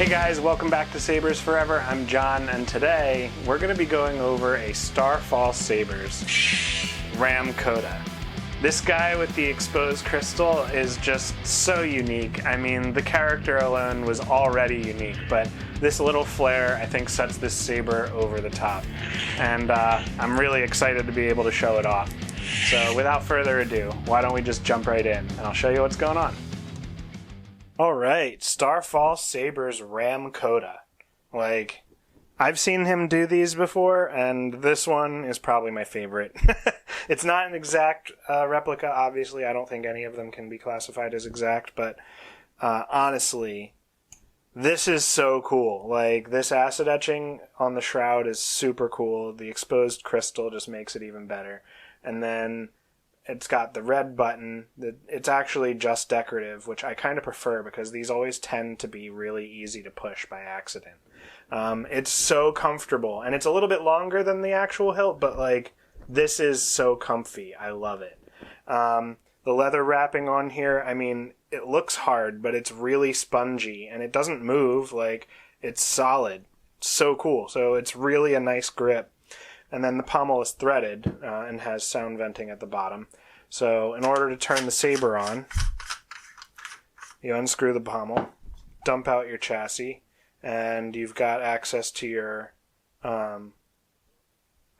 Hey guys, welcome back to Sabers Forever. I'm John, and today we're going to be going over a Starfall Sabers Rahm Kota. This guy with the exposed crystal is just so unique. I mean, the character alone was already unique, but this little flare I think sets this saber over the top. And I'm really excited to be able to show it off. So without further ado, why don't we just jump right in and I'll show you what's going on. Alright, Starfall Sabers Rahm Kota. Like, I've seen him do these before, and this one is probably my favorite. It's not an exact replica, obviously. I don't think any of them can be classified as exact, but honestly, this is so cool. Like, this acid etching on the shroud is super cool. The exposed crystal just makes it even better. And then it's got the red button. It's actually just decorative, which I kind of prefer because these always tend to be really easy to push by accident. It's so comfortable, and it's a little bit longer than the actual hilt, but like, this is so comfy. I love it. The leather wrapping on here, I mean, it looks hard, but it's really spongy, and it doesn't move. Like, it's solid. It's so cool. So it's really a nice grip. And then the pommel is threaded and has sound venting at the bottom. So in order to turn the saber on, you unscrew the pommel, dump out your chassis, and you've got access to your Proffieboard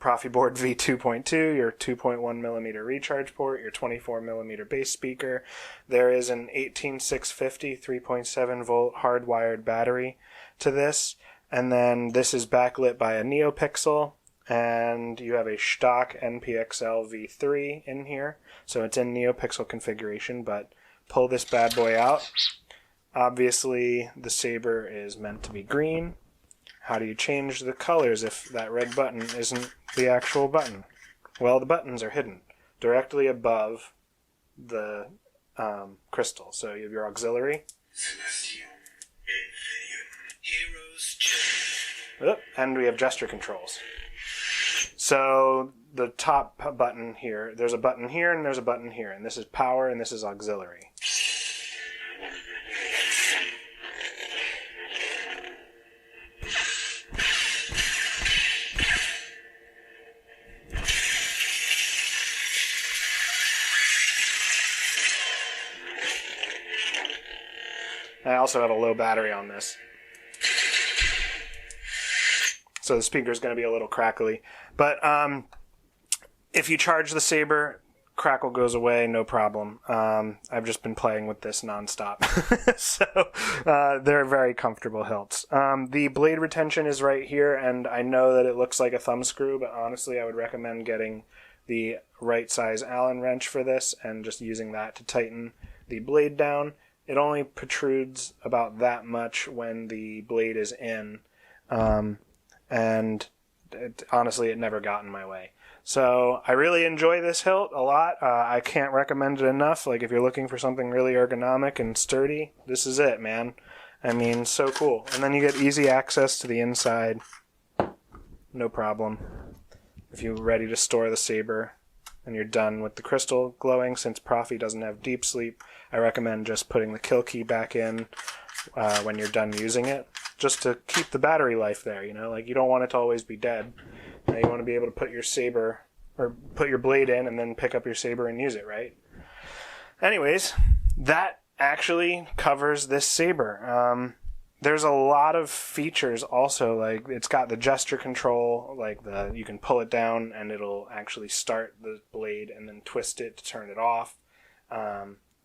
V2.2, your 2.1mm recharge port, your 24mm bass speaker. There is an 18650 3.7 volt hardwired battery to this, and then this is backlit by a NeoPixel. And you have a stock NPXL V3 in here. So it's in NeoPixel configuration, but pull this bad boy out. Obviously, the saber is meant to be green. How do you change the colors if that red button isn't the actual button? Well, the buttons are hidden directly above the crystal. So you have your auxiliary. And we have gesture controls. So the top button here, there's a button here and there's a button here, and this is power and this is auxiliary. I also have a low battery on this, so the speaker is going to be a little crackly. But if you charge the saber, crackle goes away, no problem. I've just been playing with this nonstop. So they're very comfortable hilts. The blade retention is right here, and I know that it looks like a thumb screw, but honestly I would recommend getting the right size Allen wrench for this and just using that to tighten the blade down. It only protrudes about that much when the blade is in, and honestly, it never got in my way. So I really enjoy this hilt a lot. I can't recommend it enough. Like, if you're looking for something really ergonomic and sturdy, this is it, man. I mean, so cool. And then you get easy access to the inside. No problem. If you're ready to store the saber and you're done with the crystal glowing, since Proffi doesn't have deep sleep, I recommend just putting the kill key back in when you're done using it, just to keep the battery life there, you know? Like, you don't want it to always be dead. You want to be able to put your saber, or put your blade in and then pick up your saber and use it, right? Anyways, that actually covers this saber. There's a lot of features also, like, it's got the gesture control, like you can pull it down and it'll actually start the blade and then twist it to turn it off.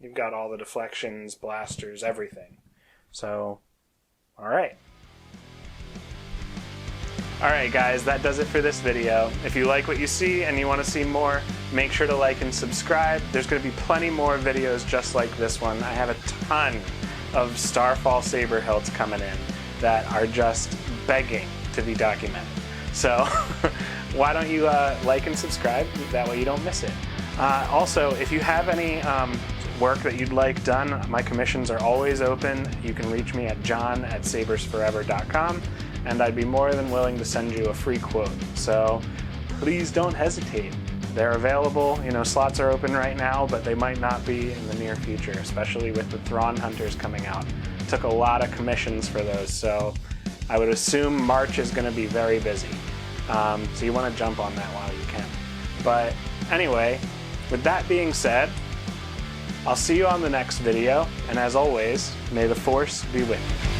You've got all the deflections, blasters, everything. So, alright. Alright guys, that does it for this video. If you like what you see and you want to see more, make sure to like and subscribe. There's going to be plenty more videos just like this one. I have a ton of Starfall Saber hilts coming in that are just begging to be documented. So, why don't you like and subscribe? That way you don't miss it. Also, if you have any work that you'd like done, my commissions are always open. You can reach me at john@sabersforever.com, and I'd be more than willing to send you a free quote. So please don't hesitate. They're available. You know, slots are open right now, but they might not be in the near future, especially with the Thrawn Hunters coming out took a lot of commissions for those, so I would assume March is going to be very busy. So you want to jump on that while you can. But anyway, with that being said, I'll see you on the next video, and as always, may the Force be with you.